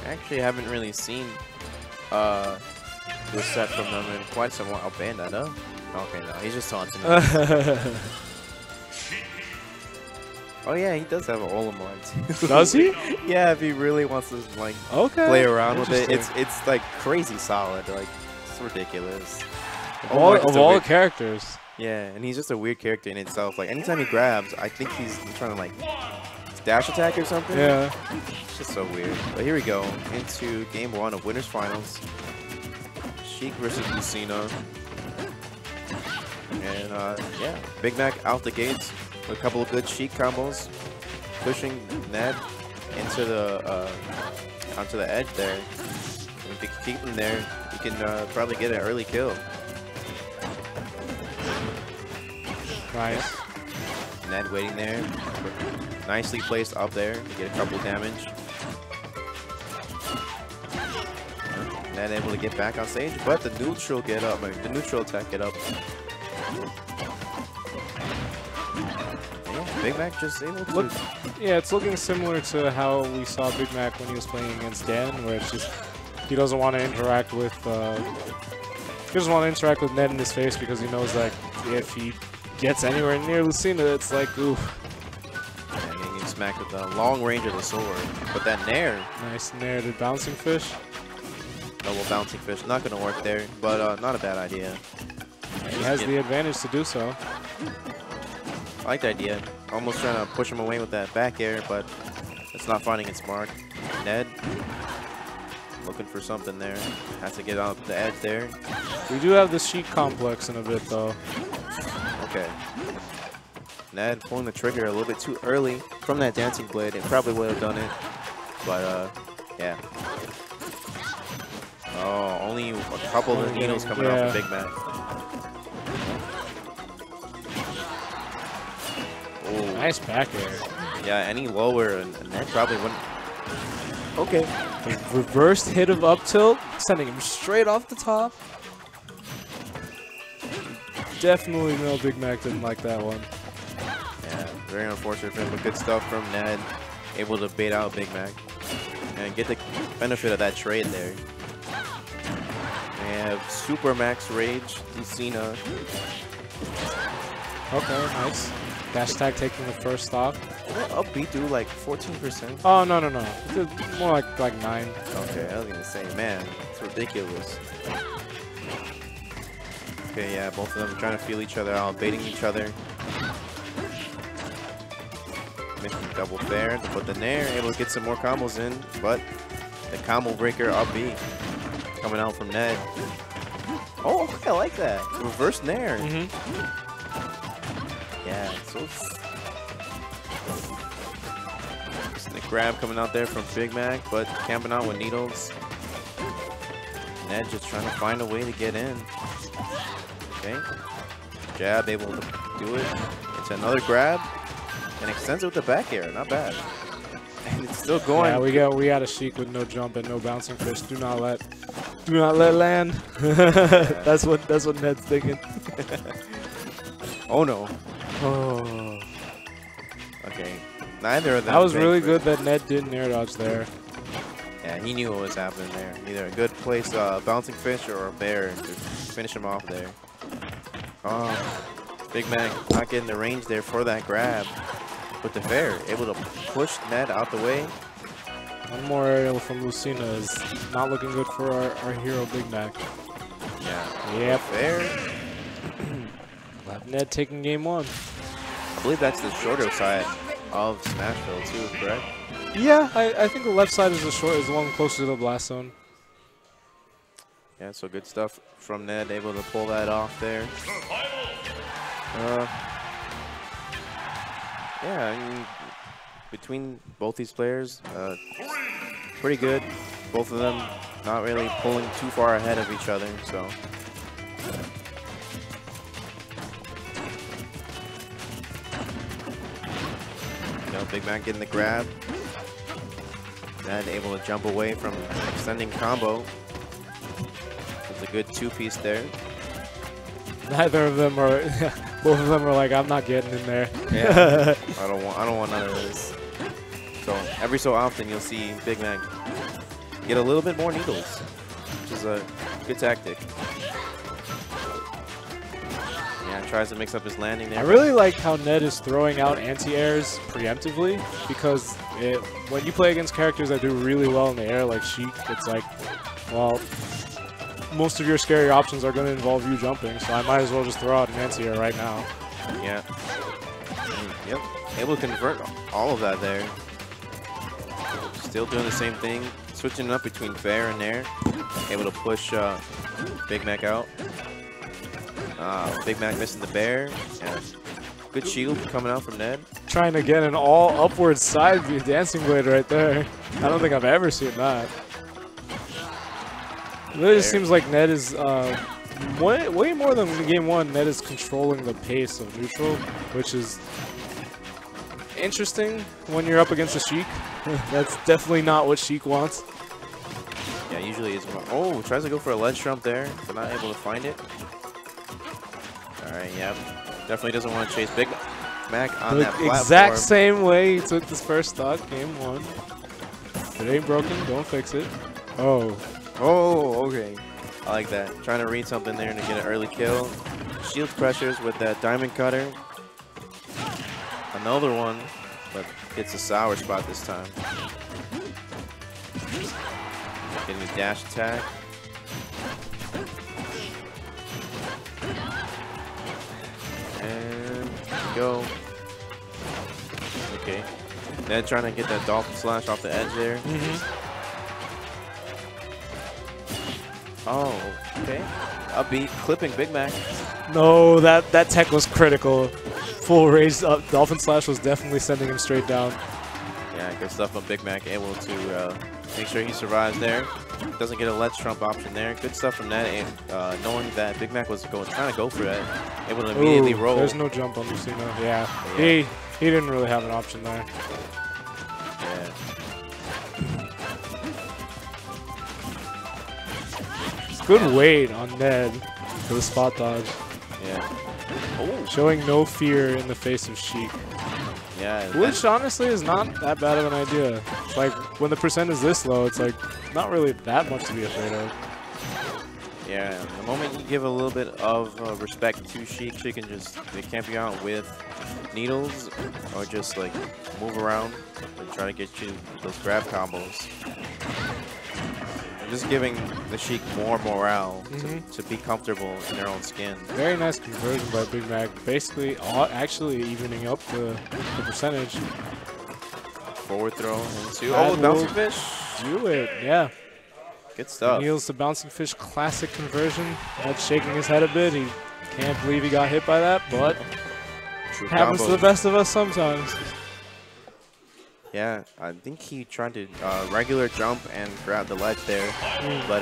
actually haven't really seen this set from them in quite some while. I'll ban that up. Okay, no, he's just taunting me. Oh yeah, he does have an Olimar too. Does he? Yeah, if he really wants to like play around with it, it's like crazy solid. Like it's ridiculous. Of all the characters. Yeah, and he's just a weird character in itself. Like anytime he grabs, I think he's trying to like dash attack or something. Yeah. It's just so weird. But here we go into game 1 of winners finals. Sheik versus Lucina. And yeah, Big Mac out the gates with a couple of good Sheik combos, pushing Ned into the onto the edge there. And if you can keep him there, you can probably get an early kill. Nice. Ned waiting there, nicely placed up there to get a couple damage. Ned able to get back on stage, but the neutral get up, the neutral attack get up. Yeah, Big Mac just able to. Yeah, it's looking similar to how we saw Big Mac when he was playing against Dan, where it's just he doesn't want to interact with Ned in his face because he knows that if he gets anywhere near Lucina, it's like oof. Yeah, getting smacked with the long range of the sword, but that nair. Nice nair to bouncing fish. Double bouncing fish, not gonna work there, but not a bad idea. He has the advantage to do so. I like the idea. Almost trying to push him away with that back air, but it's not finding its mark. Ned looking for something there. Has to get out the edge there. We do have the Sheik complex in a bit, though. Okay. Ned pulling the trigger a little bit too early from that dancing blade. It probably would have done it, but yeah. Oh, only a couple of needles coming off of Big Mac. Oh. Nice back air. Yeah, any lower, and Ned probably wouldn't. Okay. The reversed hit of up tilt, sending him straight off the top. Definitely no, Big Mac didn't like that one. Yeah, very unfortunate for him, but good stuff from Ned. Able to bait out Big Mac and get the benefit of that trade there. We have Super Max Rage, Lucina. Okay, nice. Dash attack taking the first stock. What up B do like 14%? Oh no. More like 9. Okay, I was gonna say, man, it's ridiculous. Okay, yeah, both of them trying to feel each other out, baiting each other. Missing double fair to put the nair, able to get some more combos in, but the combo breaker up B coming out from Ned. Oh, okay, I like that. Reverse nair. Yeah, so the grab coming out there from Big Mac, but camping out with needles. Ned just trying to find a way to get in. Okay, jab able to do it. It's another grab and extends it with the back air. Not bad. And it's still going. Yeah, we got a Sheik with no jump and no bouncing fish. Do not let land. That's what Ned's thinking. Oh no. Oh. Okay. Neither of them. That was really good that Ned didn't air dodge there. Yeah, he knew what was happening there. Either a good place bouncing fish or a bear to finish him off there. Big Mac not getting the range there for that grab. But the fair able to push Ned out the way. One more aerial from Lucina is not looking good for our hero Big Mac. Yeah. Yep. Fair. Ned taking game 1. I believe that's the shorter side of Smashville too, correct? Yeah, I think the left side is the one closer to the blast zone. Yeah, so good stuff from Ned, able to pull that off there. Yeah, I mean, between both these players, pretty good. Both of them not really pulling too far ahead of each other, so. Big Mac getting the grab. Ned able to jump away from extending combo. It's a good 2-piece there. Neither of them are. Both of them are like, I'm not getting in there. Yeah, I don't want none of this. So every so often you'll see Big Mac get a little bit more needles, which is a good tactic. Yeah, tries to mix up his landing there. I really like how Ned is throwing out anti-airs preemptively, because when you play against characters that do really well in the air, like Sheik, it's like, well, most of your scary options are going to involve you jumping, so I might as well just throw out an anti-air right now. Yeah. Yep. Able to convert all of that there. Still doing the same thing, switching it up between fair and air. Able to push Big Mac out. Big Mac missing the bear. And good shield coming out from Ned. Trying to get an all upward side view dancing blade right there. I don't think I've ever seen that. It really just seems like Ned is way more than in game 1. Ned is controlling the pace of neutral, which is interesting when you're up against a Sheik. That's definitely not what Sheik wants. Yeah, usually it's... Oh, tries to go for a ledge jump there, but not able to find it. Alright, yeah. Definitely doesn't want to chase Big Mac on that platform. Exact same way he took this first stock, game 1. If it ain't broken, don't fix it. Oh. Oh, okay. I like that. Trying to read something there to get an early kill. Shield pressures with that diamond cutter. Another one, but it's a sour spot this time. Getting a dash attack. And go. Okay. Ned trying to get that dolphin slash off the edge there. Oh, okay. Upbeat, clipping Big Mac. No, that tech was critical. Full raised up dolphin slash was definitely sending him straight down. Yeah, good stuff on Big Mac, able to make sure he survives there. Doesn't get a let's trump option there. Good stuff from that, and knowing that Big Mac was trying to go for that, able to immediately roll. There's no jump on Lucina. Yeah. He didn't really have an option there. Yeah. Good weight on Ned for the spot dodge. Yeah. Oh. Showing no fear in the face of Sheik. Yeah. Which honestly is not that bad of an idea. Like when the percent is this low, it's like not really that much to be afraid of. Yeah. The moment you give a little bit of respect to Sheik, she can just camp you out with needles or just like move around and try to get you those grab combos. Just giving the Sheik more morale to be comfortable in their own skin. Very nice conversion by Big Mac. Basically, actually evening up the percentage. Forward throw into bouncing fish. Do it, yeah. Good stuff. Kneels to bouncing fish, classic conversion. That's shaking his head a bit. He can't believe he got hit by that, but True happens to the best of us sometimes. Yeah, I think he tried to regular jump and grab the ledge there, but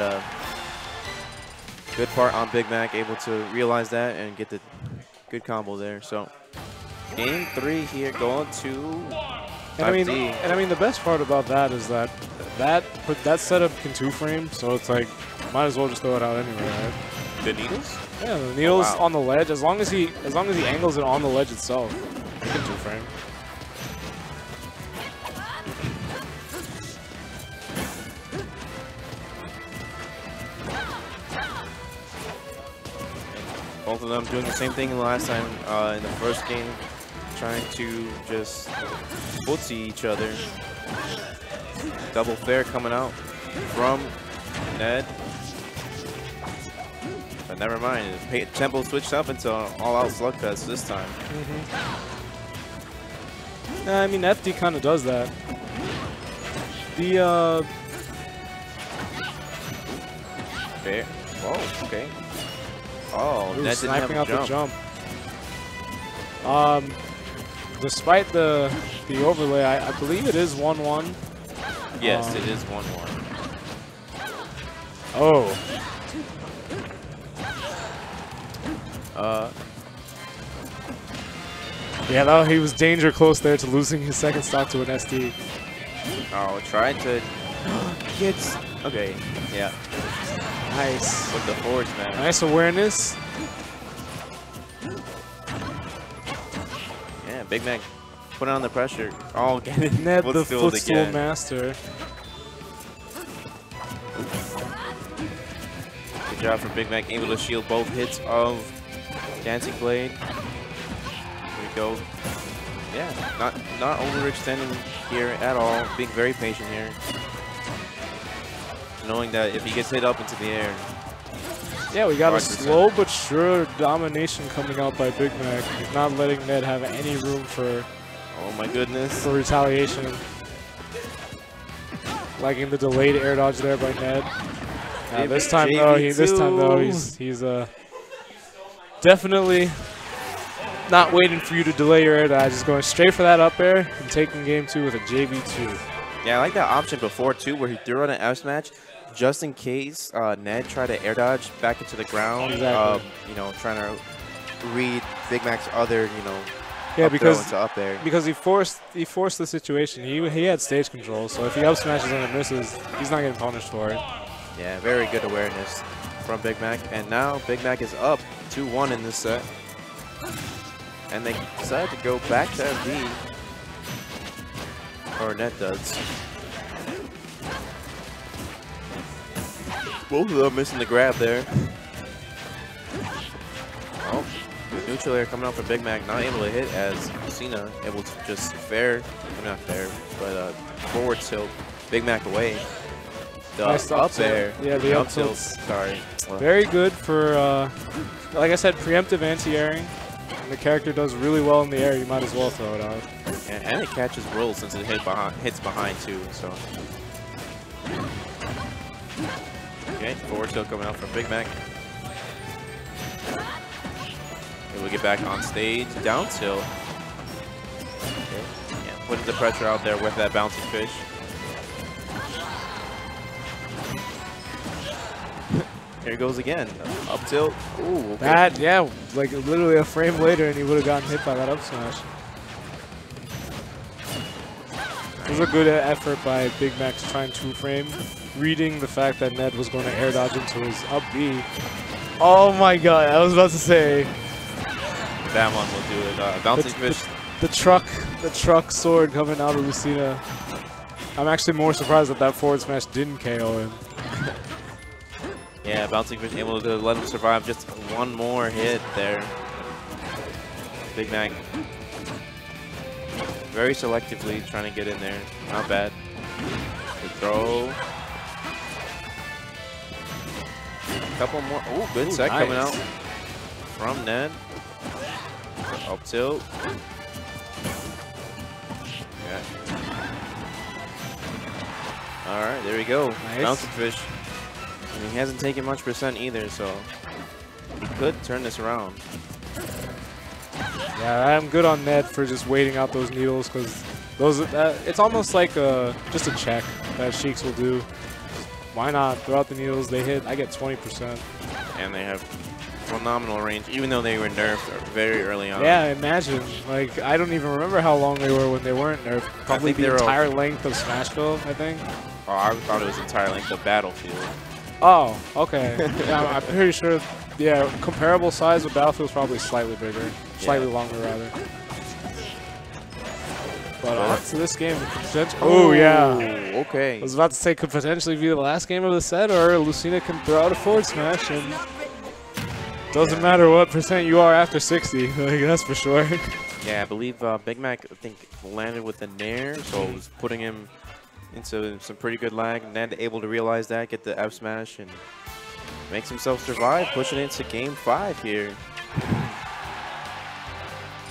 good part on Big Mac, able to realize that and get the good combo there. So game 3 here, going to I mean the best part about that is that setup can 2-frame, so it's like might as well just throw it out anyway, right? The needles? Yeah, the needles on the ledge. As long as he angles it on the ledge itself, he can 2-frame. Both of them doing the same thing last time in the first game, trying to just footsie each other. Double fair coming out from Ned. But never mind, tempo switched up into all-out slugfest this time. Yeah, I mean, FD kind of does that. The fair. Whoa, okay. Oh, Ned didn't sniping have out the jump. Despite the overlay, I believe it is 1-1. Yes, it is 1-1. Oh. Yeah, that, he was danger close there to losing his second stock to an SD. Oh, tried to get. Okay, yeah. Nice. With the forward smash. Nice awareness. Yeah, Big Mac put on the pressure. Oh, get it. Ned, the footstool master. Good job from Big Mac, able to shield both hits of Dancing Blade. Here we go. Yeah, not overextending here at all. Being very patient here. Knowing that if he gets hit up into the air. Yeah, we got a slow but sure domination coming out by Big Mac. He's not letting Ned have any room for. Oh my goodness. For retaliation. Liking the delayed air dodge there by Ned. This time though, he's definitely not waiting for you to delay your air dodge. He's going straight for that up air and taking game 2 with a JV2. Yeah, I like that option before too, where he threw on an F smash just in case Ned tried to air dodge back into the ground. Exactly. You know, trying to read Big Mac's other, you know, yeah, because he forced the situation. He had stage control, so if he up smashes and it misses, he's not getting punished for it. Yeah, very good awareness from Big Mac. And now Big Mac is up 2-1 in this set. And they decide to go back to FD. Or Ned does. Both of them missing the grab there. Oh, neutral air coming out from Big Mac, not able to hit as Lucina able to just not fair, but forward tilt Big Mac away. The nice up there. Yeah, the up tilt. Sorry. Very good for, like I said, preemptive anti-airing. And the character does really well in the air, you might as well throw it out. Yeah, and it catches rolls since it hits behind too, so. Okay, forward tilt coming out from Big Mac. Able to get back on stage, down tilt. Okay. Yeah, putting the pressure out there with that bouncing fish. Here he goes again. Up tilt. Ooh, okay. That, yeah, like literally a frame later and he would have gotten hit by that up smash. It was a good effort by Big Mac to try and 2-frame, reading the fact that Ned was going to air dodge into his up B. Oh my god, I was about to say. That one will do it. Bouncing fish. The truck sword coming out of Lucina. I'm actually more surprised that forward smash didn't KO him. Yeah, Bouncing Fish able to let him survive just one more hit there. Big Mac very selectively trying to get in there. Not bad. Good throw. A couple more. Oh, good set nice. coming out from Ned. Up tilt. Yeah. All right, there we go. Nice. Bouncing Fish. And he hasn't taken much percent either, so he could turn this around. Yeah, I'm good on Ned for just waiting out those needles because those it's almost like just a check that Sheiks will do. Why not throw out the needles? They hit. I get 20%. And they have phenomenal range, even though they were nerfed very early on. Yeah, imagine. Like I don't even remember how long they were when they weren't nerfed. Probably the entire length of Smashville, I think. Oh, I thought it was entire length of Battlefield. Oh, okay. Yeah, I'm pretty sure. Yeah, comparable size with Battlefield's probably slightly bigger, slightly longer rather. But on to this game. Oh yeah. Okay. I was about to say could potentially be the last game of the set, or Lucina can throw out a forward smash, and doesn't matter what percent you are after 60. Like that's for sure. Yeah, I believe Big Mac landed with a nair, so it was putting him into some pretty good lag. Ned able to realize that, get the F smash, and makes himself survive, pushing into game 5 here.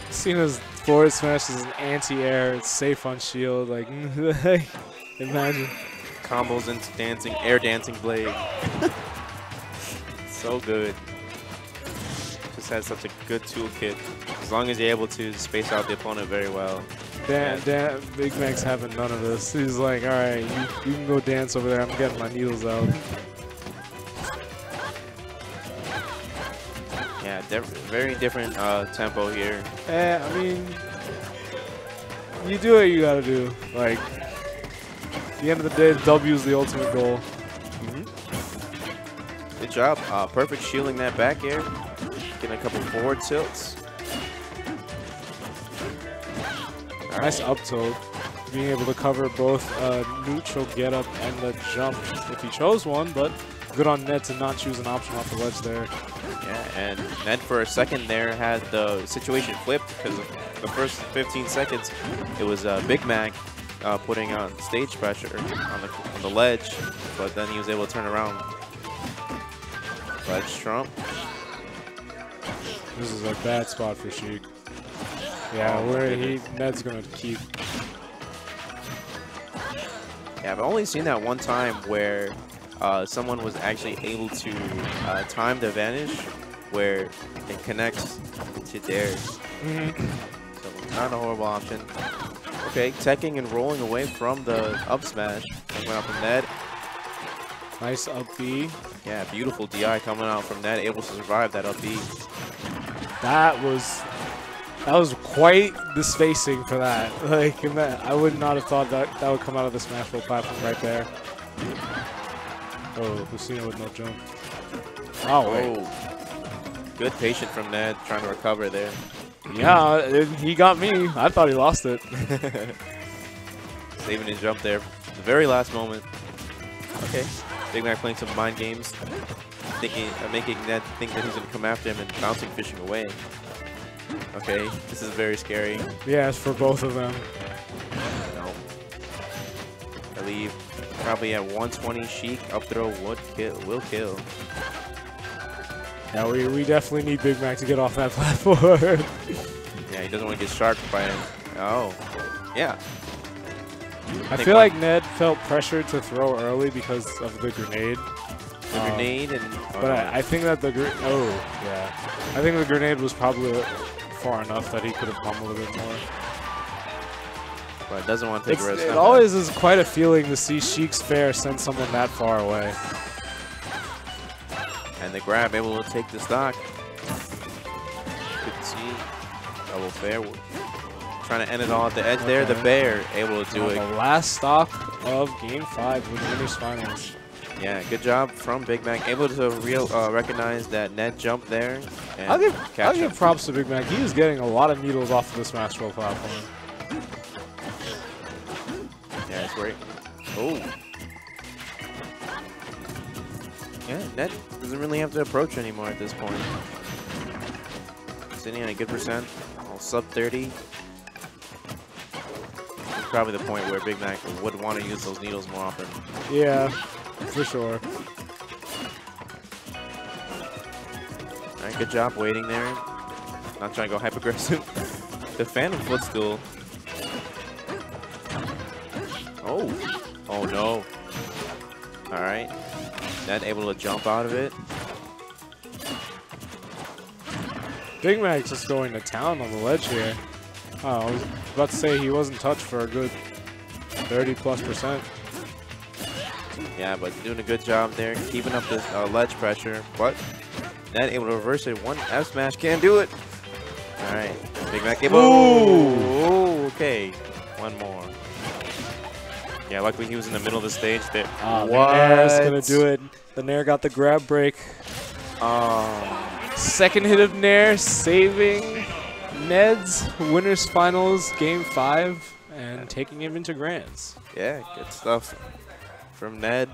Lucina's forward smash is an anti-air. It's safe on shield. Like, imagine. Combos into air dancing blade. So good. Just has such a good toolkit. As long as you're able to space out the opponent very well. Big Mac's having none of this. He's like, all right, you can go dance over there. I'm getting my needles out. Yeah, very different tempo here. I mean, you do what you gotta do. Like, at the end of the day, the W is the ultimate goal. Good job. Perfect shielding that back air. Getting a couple forward tilts. Nice up tilt. Being able to cover both neutral get up and the jump if he chose one, but good on Ned to not choose an option off the ledge there. Yeah, and Ned for a second there had the situation flipped because the first 15 seconds it was Big Mac putting on stage pressure on the ledge, but then he was able to turn around. Ledge trump. This is a bad spot for Sheik. Yeah, Ned's gonna keep. Yeah, I've only seen that one time where someone was actually able to time the vanish where it connects to theirs. So not a horrible option. Okay, teching and rolling away from the up smash. Went out from Ned. Nice up B. Yeah, beautiful DI coming out from Ned, able to survive that up B. That was quite the spacing for that. Like, I would not have thought that would come out of the Smash Bros. Platform right there. Oh, Lucina with no jump. Oh, wait. Good patient from Ned, trying to recover there. Yeah, he got me. I thought he lost it. Saving his jump there. The very last moment. Okay. Big Mac playing some mind games. Making Ned think that he's going to come after him and bouncing, fishing away. Okay, this is very scary. Yeah, it's for both of them. No. I leave probably at 120. Sheik up throw will kill. Yeah, we definitely need Big Mac to get off that platform. Yeah, he doesn't want to get sharked by him. Oh, yeah. I feel like Ned felt pressured to throw early because of the grenade. The grenade and... but I think that I think the grenade was probably far enough that he could have come a little bit more. But doesn't want to take a risk. It always is quite a feeling to see Sheik's fair send someone that far away. And the grab able to take the stock. Good to see. Double fair. Trying to end it all at the edge there. The bear able to do it. The last stock of Game 5 with winners finals. Yeah, good job from Big Mac. Able to recognize that Ned jump there. And I'll give props to Big Mac. He was getting a lot of needles off of the Smash Bros. Platform. Yeah, it's great. Oh. Yeah, Ned doesn't really have to approach anymore at this point. Sitting on a good percent. All sub 30. Probably the point where Big Mac would want to use those needles more often. Yeah, for sure. All right, good job waiting there. Not trying to go hyper aggressive. The Phantom footstool. Oh no. All right, Ned able to jump out of it. Big Mac's just going to town on the ledge here. Oh, I was about to say he wasn't touched for a good 30+%. Yeah, but doing a good job there, keeping up this ledge pressure. But Ned able to reverse it. One F smash can do it. All right, Big Mac able. Ooh, okay, one more. Yeah, luckily he was in the middle of the stage there. Nair's gonna do it. The Nair got the grab break. Second hit of Nair, saving Ned's winners finals Game 5 and taking him into grands. Yeah, good stuff from Ned.